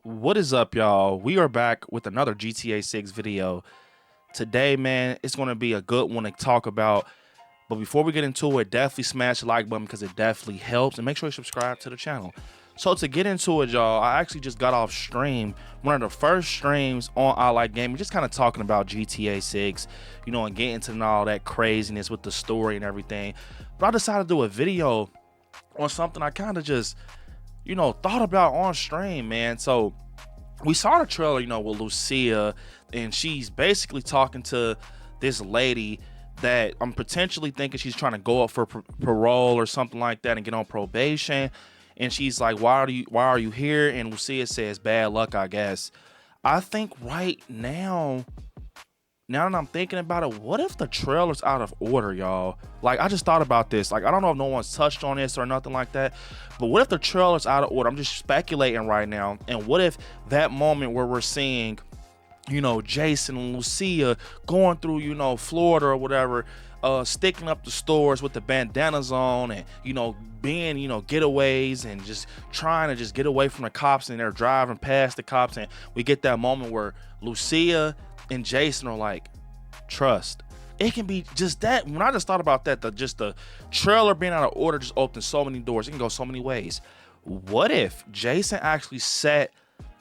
What is up, y'all? We are back with another GTA 6 video. Today, man, it's going to be a good one to talk about. But before we get into it, definitely smash the like button because it definitely helps. And make sure you subscribe to the channel. So to get into it, y'all, I actually just got off stream. One of the first streams on I Like Gaming, just kind of talking about GTA 6, you know, and getting into all that craziness with the story and everything. But I decided to do a video on something I kind of just thought about on stream, man. So we saw the trailer, with Lucia, and she's basically talking to this lady that I'm potentially thinking she's trying to go up for parole or something like that and get on probation. And she's like, why are you here? And Lucia says, bad luck, I guess. I think right now that I'm thinking about it, what if the trailer's out of order, y'all? Like, I just thought about this. Like, I don't know if no one's touched on this or nothing like that, but what if the trailer's out of order? I'm just speculating right now. And what if that moment where we're seeing, Jason and Lucia going through, Florida or whatever, sticking up the stores with the bandanas on and, being, getaways and just trying to just get away from the cops, and they're driving past the cops, and we get that moment where Lucia and Jason are like, trust. It can be just that. When I just thought about that, the trailer being out of order just opened so many doors. It can go so many ways. What if Jason actually set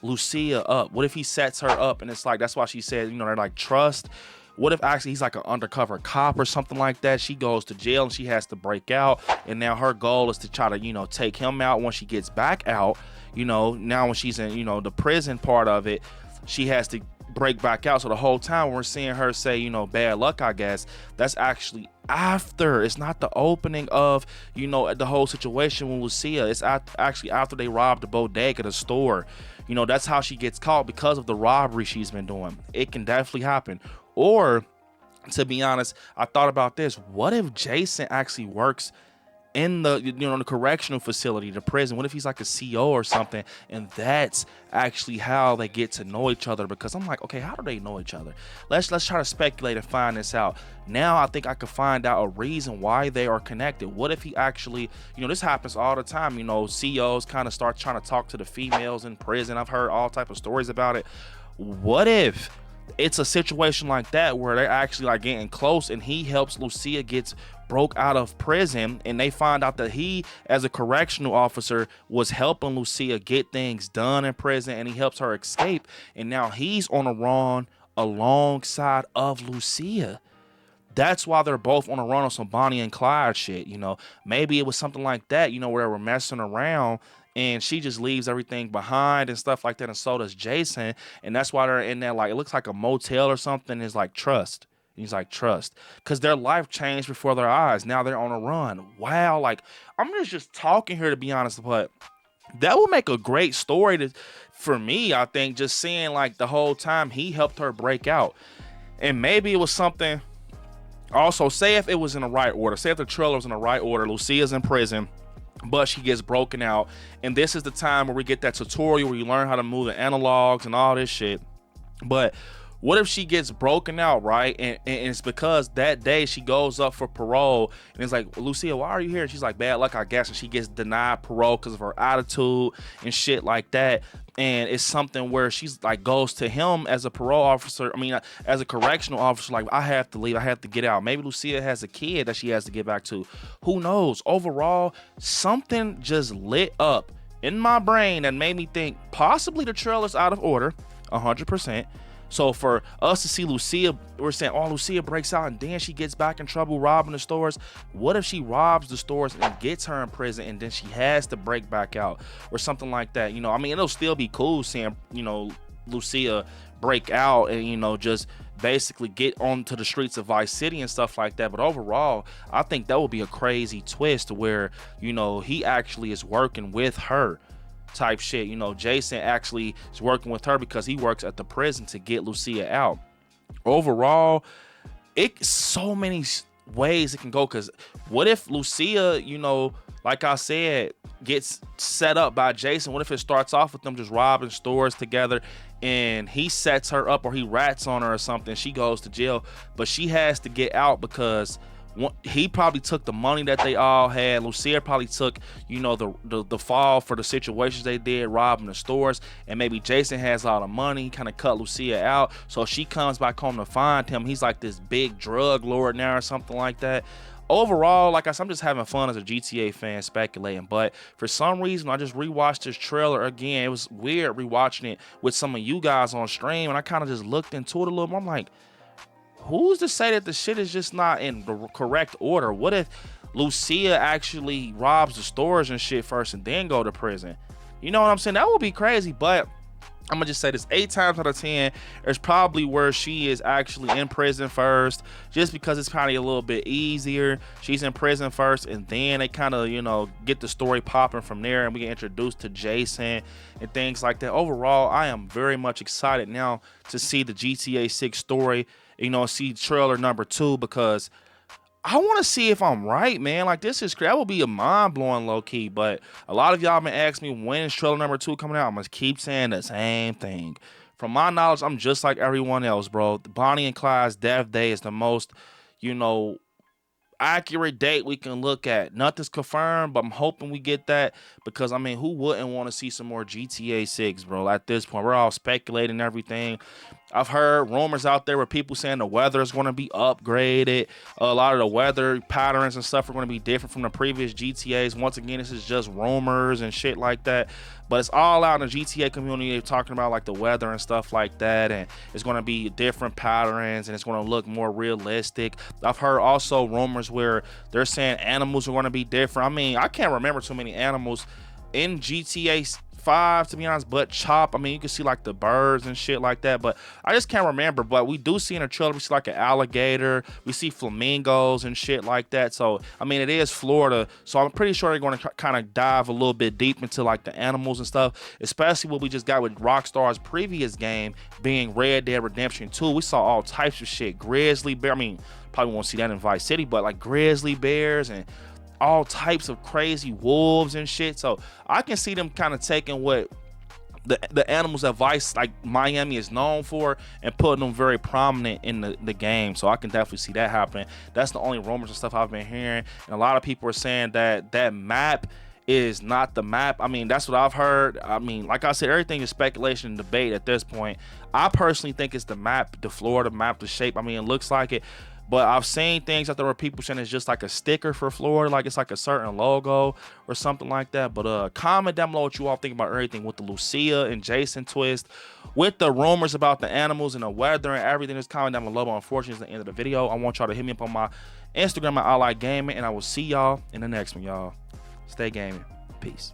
Lucia up? What if he sets her up and it's like, that's why she said, they're like, trust. What if actually he's like an undercover cop or something like that? She goes to jail and she has to break out, and now her goal is to try to take him out once she gets back out. Now when she's in the prison part of it, she has to break back out. So the whole time we're seeing her say, bad luck, I guess, that's actually after. It's not the opening of the whole situation with Lucia. It's actually after they robbed the bodega, the store. That's how she gets caught, because of the robbery she's been doing. It can definitely happen. Or, to be honest, I thought about this. What if Jason actually works in the the correctional facility, the prison? What if he's like a CO or something, and that's actually how they get to know each other? Because I'm like, okay, how do they know each other? Let's try to speculate and find this out. Now I think I could find out a reason why they are connected. What if he actually, this happens all the time, COs kind of start trying to talk to the females in prison. I've heard all type of stories about it. What if it's a situation like that where they're actually like getting close, and he helps Lucia gets broke out of prison, and they find out that he, as a correctional officer, was helping Lucia get things done in prison, and he helps her escape, and now he's on a run alongside of Lucia. That's why they're both on a run on some Bonnie and Clyde shit. Maybe it was something like that, where they were messing around, and she just leaves everything behind and stuff like that, and so does Jason. And that's why they're in there, like, it looks like a motel or something. It's like, trust. And he's like, trust. Because their life changed before their eyes. Now they're on a run. Wow. Like, I'm just talking here, to be honest, but that would make a great story for me, I think, just seeing, like, the whole time he helped her break out. And maybe it was something. Also, say if it was in the right order. Say if the trailer was in the right order. Lucia's in prison, but she gets broken out, and this is the time where we get that tutorial where you learn how to move the analogs and all this shit. But what if she gets broken out, right? And it's because that day she goes up for parole, and it's like, Lucia, why are you here? And she's like, bad luck, I guess. And she gets denied parole because of her attitude and shit like that. And it's something where she's like, goes to him as a parole officer, as a correctional officer, like, I have to leave, I have to get out. Maybe Lucia has a kid that she has to get back to. Who knows? Overall, something just lit up in my brain that made me think possibly the trailer's out of order, 100%. So for us to see Lucia, we're saying, oh, Lucia breaks out and then she gets back in trouble robbing the stores. What if she robs the stores and gets her in prison, and then she has to break back out or something like that? It'll still be cool seeing, Lucia break out and, just basically get onto the streets of Vice City and stuff like that. But overall, I think that would be a crazy twist where, he actually is working with her type shit. Jason actually is working with her because he works at the prison to get Lucia out. Overall, it's so many ways it can go, because what if Lucia, like I said, gets set up by Jason? What if it starts off with them just robbing stores together, and he sets her up, or he rats on her or something, she goes to jail, but she has to get out because he probably took the money that they all had. Lucia probably took, you know, the fall for the situations they did, robbing the stores, and maybe Jason has all the money, kind of cut Lucia out. So she comes back home to find him. He's like this big drug lord now or something like that. Overall, like I said, I'm just having fun as a GTA fan speculating, but for some reason I just rewatched this trailer again. It was weird rewatching it with some of you guys on stream, and I kind of just looked into it a little more. I'm like, who's to say that the shit is just not in the correct order? What if Lucia actually robs the stores and shit first and then go to prison? You know what I'm saying? That would be crazy, but I'm gonna just say this, 8 times out of 10, it's probably where she is actually in prison first, just because it's probably a little bit easier. She's in prison first, and then they kind of, you know, get the story popping from there, and we get introduced to Jason and things like that. Overall, I am very much excited now to see the GTA 6 story, you know, see trailer number 2, because I want to see if I'm right, man. Like, this is crazy. That would be a mind-blowing low-key, but a lot of y'all been asking me when is trailer number 2 coming out. I'm going to keep saying the same thing. From my knowledge, I'm just like everyone else, bro. Bonnie and Clyde's death day is the most, you know, accurate date we can look at. Nothing's confirmed, but I'm hoping we get that, because I mean, who wouldn't want to see some more GTA 6, bro? At this point, we're all speculating everything. I've heard rumors out there where people saying the weather is going to be upgraded. A lot of the weather patterns and stuff are going to be different from the previous GTAs. Once again, this is just rumors and shit like that, but it's all out in the GTA community. They're talking about like the weather and stuff like that, and it's going to be different patterns and it's going to look more realistic. I've heard also rumors where they're saying animals are going to be different. I mean, I can't remember too many animals in GTA 5, to be honest, but Chop, I mean, you can see like the birds and shit like that, but I just can't remember. But we do see in the trailer, we see like an alligator, we see flamingos and shit like that. So I mean, it is Florida, so I'm pretty sure they're going to kind of dive a little bit deep into like the animals and stuff, especially what we just got with Rockstar's previous game being Red Dead Redemption 2. We saw all types of shit, grizzly bear, I mean, probably won't see that in Vice City, but like grizzly bears and all types of crazy wolves and shit. So I can see them kind of taking what the animals that Vice, like Miami, is known for, and putting them very prominent in the game. So I can definitely see that happening. That's the only rumors and stuff I've been hearing, and a lot of people are saying that that map is not the map. I mean, that's what I've heard. I mean, like I said, everything is speculation and debate at this point. I personally think it's the map, the Florida map, the shape. I mean, it looks like it. But I've seen things that there were people saying it's just like a sticker for Florida, like it's like a certain logo or something like that. But comment down below what you all think about everything with the Lucia and Jason twist, with the rumors about the animals and the weather and everything. Just comment down below. But unfortunately, it's the end of the video. I want y'all to hit me up on my Instagram at I Like Gaming, and I will see y'all in the next one, y'all. Stay gaming. Peace.